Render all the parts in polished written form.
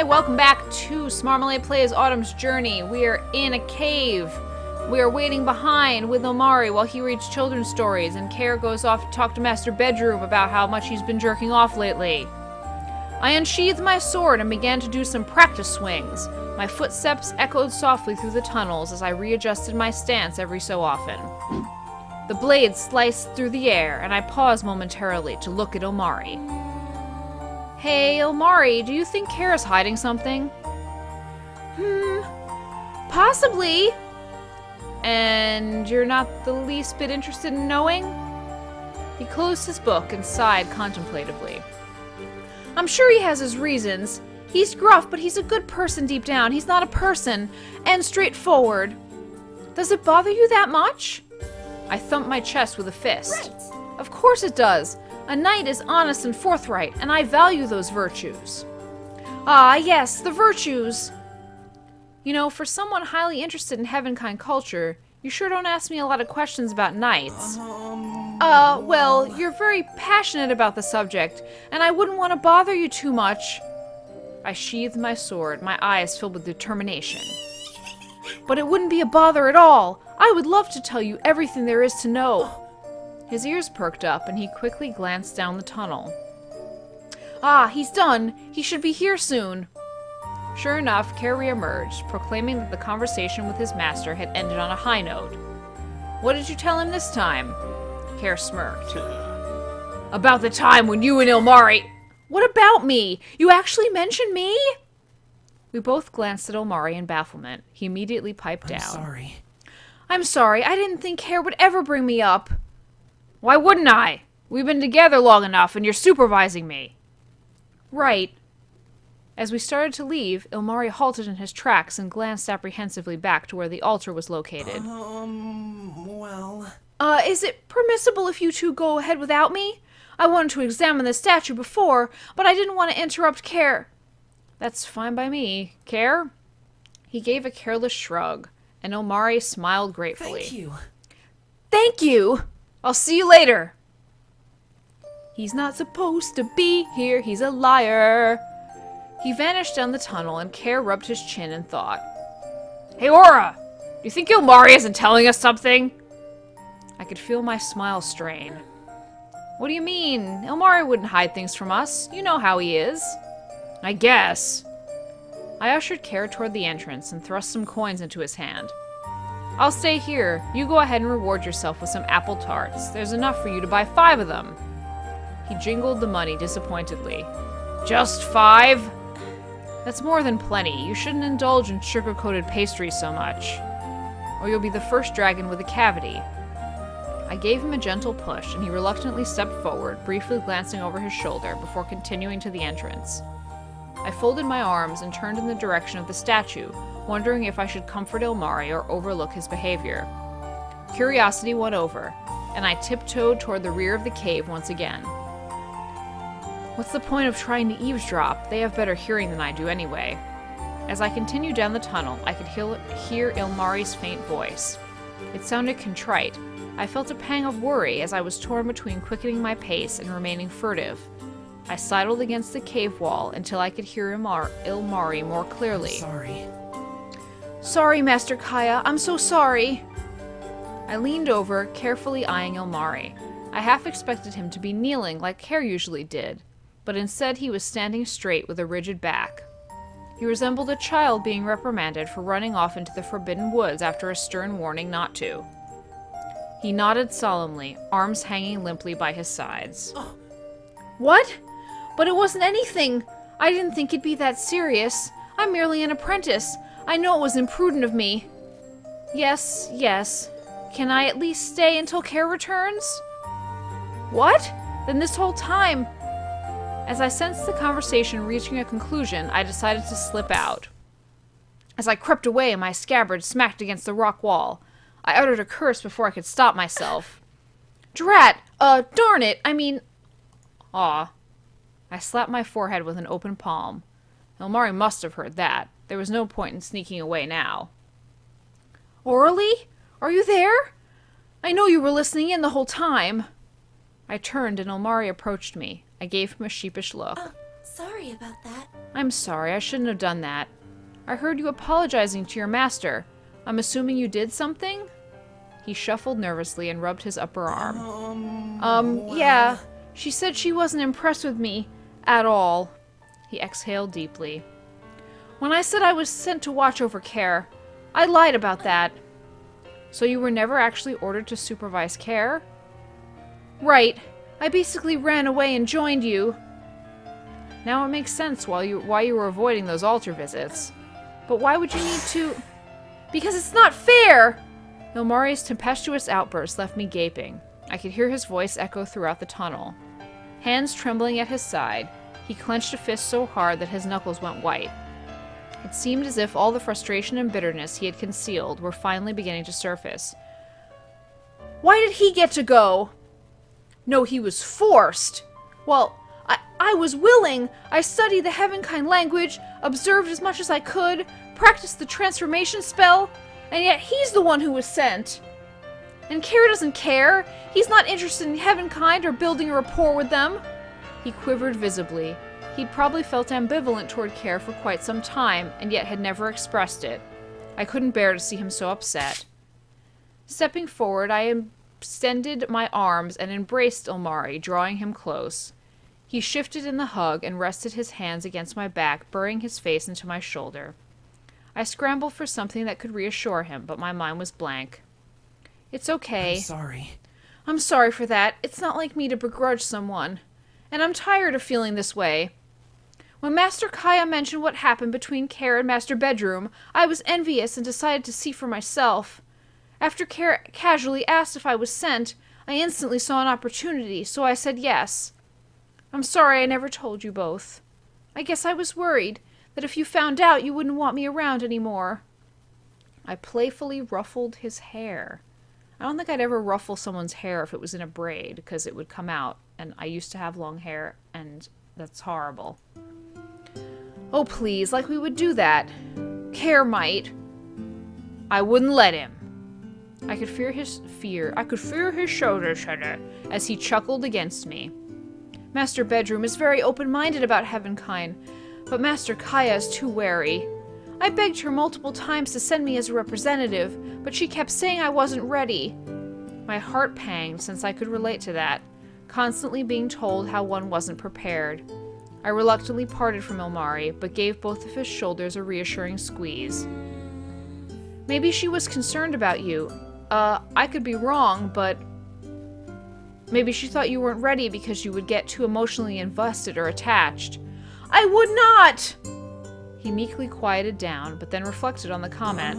welcome back to Smarmalade Plays Autumn's Journey. We are in a cave. We are waiting behind with Ilmari while he reads children's stories, and Care goes off to talk to Master Bedroom about how much he's been jerking off lately. I unsheathed my sword and began to do some practice swings. My footsteps echoed softly through the tunnels as I readjusted my stance every so often. The blade sliced through the air, and I paused momentarily to look at Ilmari. Hey, Ilmari, do you think Kara's hiding something? Possibly. And you're not the least bit interested in knowing? He closed his book and sighed contemplatively. I'm sure he has his reasons. He's gruff, but he's a good person deep down. He's not a person, and straightforward. Does it bother you that much? I thumped my chest with a fist. Right. Of course it does. A knight is honest and forthright, and I value those virtues. Ah, yes, the virtues. You know, for someone highly interested in Heavenkind culture, you sure don't ask me a lot of questions about knights. Well, you're very passionate about the subject, and I wouldn't want to bother you too much. I sheathed my sword, my eyes filled with determination. But it wouldn't be a bother at all. I would love to tell you everything there is to know. His ears perked up, and he quickly glanced down the tunnel. Ah, he's done. He should be here soon. Sure enough, Care re-emerged, proclaiming that the conversation with his master had ended on a high note. What did you tell him this time? Care smirked. About the time when you and Ilmari... What about me? You actually mentioned me? We both glanced at Ilmari in bafflement. He immediately piped down. I'm sorry. I didn't think Care would ever bring me up. Why wouldn't I? We've been together long enough, and you're supervising me. Right. As we started to leave, Ilmari halted in his tracks and glanced apprehensively back to where the altar was located. Is it permissible if you two go ahead without me? I wanted to examine the statue before, but I didn't want to interrupt Care. That's fine by me. Care? He gave a careless shrug, and Ilmari smiled gratefully. Thank you. Thank you! I'll see you later. He's not supposed to be here. He's a liar. He vanished down the tunnel, and Care rubbed his chin and thought. Hey, Aura! Do you think Ilmari isn't telling us something? I could feel my smile strain. What do you mean? Ilmari wouldn't hide things from us. You know how he is. I guess. I ushered Care toward the entrance and thrust some coins into his hand. I'll stay here. You go ahead and reward yourself with some apple tarts. There's enough for you to buy 5 of them. He jingled the money disappointedly. Just 5? That's more than plenty. You shouldn't indulge in sugar-coated pastries so much, or you'll be the first dragon with a cavity. I gave him a gentle push, and he reluctantly stepped forward, briefly glancing over his shoulder before continuing to the entrance. I folded my arms and turned in the direction of the statue, wondering if I should comfort Ilmari or overlook his behavior. Curiosity won over, and I tiptoed toward the rear of the cave once again. What's the point of trying to eavesdrop? They have better hearing than I do anyway. As I continued down the tunnel, I could hear Ilmari's faint voice. It sounded contrite. I felt a pang of worry as I was torn between quickening my pace and remaining furtive. I sidled against the cave wall until I could hear Ilmari more clearly. I'm sorry. Sorry, Master Kaya. I'm so sorry. I leaned over, carefully eyeing Ilmari. I half expected him to be kneeling like Care usually did, but instead he was standing straight with a rigid back. He resembled a child being reprimanded for running off into the forbidden woods after a stern warning not to. He nodded solemnly, arms hanging limply by his sides. What? But it wasn't anything. I didn't think it'd be that serious. I'm merely an apprentice. I know it was imprudent of me. Yes. Can I at least stay until Care returns? What? Then this whole time... As I sensed the conversation reaching a conclusion, I decided to slip out. As I crept away, my scabbard smacked against the rock wall. I uttered a curse before I could stop myself. Drat! Darn it! Aw. I slapped my forehead with an open palm. Ilmari must have heard that. There was no point in sneaking away now. Orally? Are you there? I know you were listening in the whole time. I turned and Ilmari approached me. I gave him a sheepish look. Sorry. sorry about that. I'm sorry, I shouldn't have done that. I heard you apologizing to your master. I'm assuming you did something? He shuffled nervously and rubbed his upper arm. Well... Yeah. She said she wasn't impressed with me at all. He exhaled deeply. When I said I was sent to watch over Care, I lied about that. So you were never actually ordered to supervise Care? Right. I basically ran away and joined you. Now it makes sense why you were avoiding those altar visits. But why would you need to... Because it's not fair! Ilmari's tempestuous outburst left me gaping. I could hear his voice echo throughout the tunnel. Hands trembling at his side, he clenched a fist so hard that his knuckles went white. It seemed as if all the frustration and bitterness he had concealed were finally beginning to surface. Why did he get to go? No, he was forced. Well, I was willing. I studied the Heavenkind language, observed as much as I could, practiced the transformation spell, and yet he's the one who was sent. And Care doesn't care. He's not interested in Heavenkind or building a rapport with them. He quivered visibly. He'd probably felt ambivalent toward Care for quite some time, and yet had never expressed it. I couldn't bear to see him so upset. Stepping forward, I extended my arms and embraced Ilmari, drawing him close. He shifted in the hug and rested his hands against my back, burying his face into my shoulder. I scrambled for something that could reassure him, but my mind was blank. It's okay. I'm sorry. I'm sorry for that. It's not like me to begrudge someone. And I'm tired of feeling this way. When Master Kaya mentioned what happened between Care and Master Bedroom, I was envious and decided to see for myself. After Care casually asked if I was sent, I instantly saw an opportunity, so I said yes. I'm sorry I never told you both. I guess I was worried that if you found out, you wouldn't want me around anymore. I playfully ruffled his hair. I don't think I'd ever ruffle someone's hair if it was in a braid, because it would come out, and I used to have long hair, and that's horrible. Oh, please, like we would do that. Care might. I wouldn't let him. I could fear his shoulders shudder as he chuckled against me. Master Bedroom is very open-minded about Heavenkind, but Master Kaya is too wary. I begged her multiple times to send me as a representative, but she kept saying I wasn't ready. My heart panged since I could relate to that, constantly being told how one wasn't prepared. I reluctantly parted from Ilmari, but gave both of his shoulders a reassuring squeeze. Maybe she was concerned about you. I could be wrong, but... Maybe she thought you weren't ready because you would get too emotionally invested or attached. I would not! He meekly quieted down, but then reflected on the comment.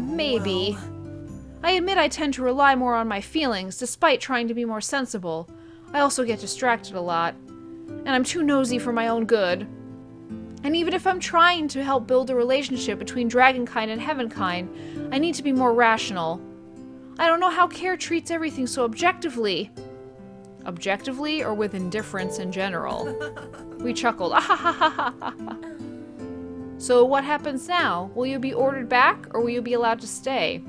Maybe. Well. I admit I tend to rely more on my feelings, despite trying to be more sensible. I also get distracted a lot. And I'm too nosy for my own good. And even if I'm trying to help build a relationship between Dragonkind and Heavenkind, I need to be more rational. I don't know how Care treats everything so objectively. Objectively, or with indifference in general? We chuckled. So what happens now? Will you be ordered back, or will you be allowed to stay?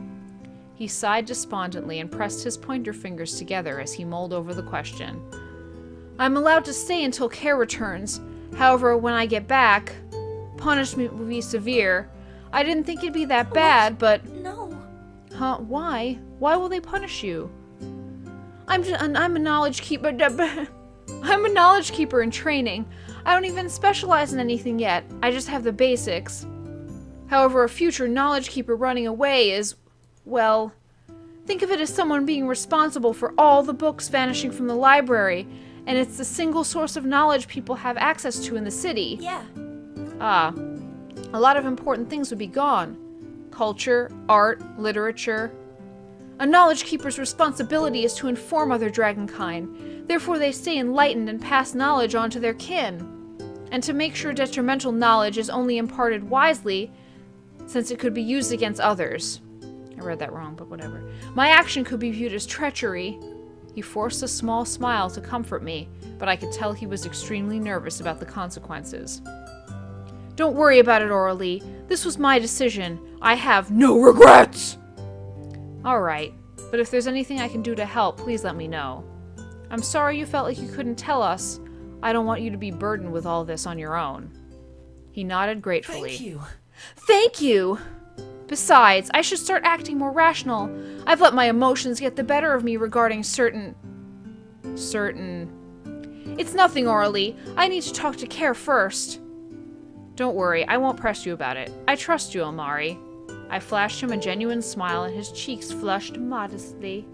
He sighed despondently and pressed his pointer fingers together as he mulled over the question. I'm allowed to stay until Care returns. However, when I get back, punishment will be severe. I didn't think it'd be that bad, but... No. Huh? Why? Why will they punish you? I'm a knowledge keeper. I'm a knowledge keeper in training. I don't even specialize in anything yet. I just have the basics. However, a future knowledge keeper running away is, well, think of it as someone being responsible for all the books vanishing from the library, and it's the single source of knowledge people have access to in the city. Yeah. Ah, a lot of important things would be gone. Culture, art, literature. A knowledge keeper's responsibility is to inform other Dragonkind. Therefore, they stay enlightened and pass knowledge on to their kin. And to make sure detrimental knowledge is only imparted wisely, since it could be used against others. I read that wrong, but whatever. My action could be viewed as treachery. He forced a small smile to comfort me, but I could tell he was extremely nervous about the consequences. Don't worry about it, Aurelie. This was my decision. I have no regrets! Alright, but if there's anything I can do to help, please let me know. I'm sorry you felt like you couldn't tell us. I don't want you to be burdened with all this on your own. He nodded gratefully. Thank you. Thank you! Besides, I should start acting more rational. I've let my emotions get the better of me regarding certain... It's nothing, Orly. I need to talk to Care first. Don't worry, I won't press you about it. I trust you, Ilmari. I flashed him a genuine smile and his cheeks flushed modestly.